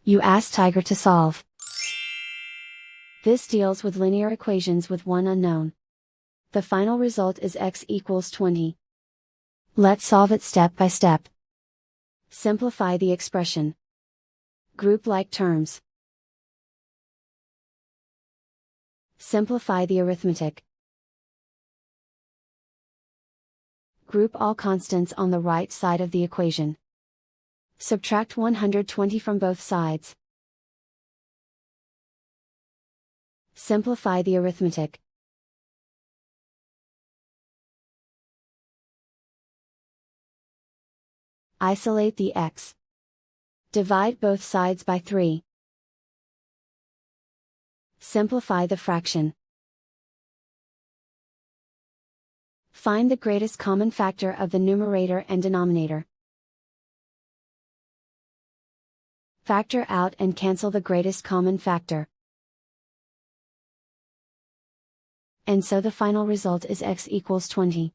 You ask Tiger to solve. This deals with linear equations with one unknown. The final result is x equals 20. Let's solve it step by step. Simplify the expression. Group like terms. Simplify the arithmetic. Group all constants on the right side of the equation. Subtract 120 from both sides. Simplify the arithmetic. Isolate the x. Divide both sides by 3. Simplify the fraction. Find the greatest common factor of the numerator and denominator. Factor out and cancel the greatest common factor. And so the final result is x equals 20.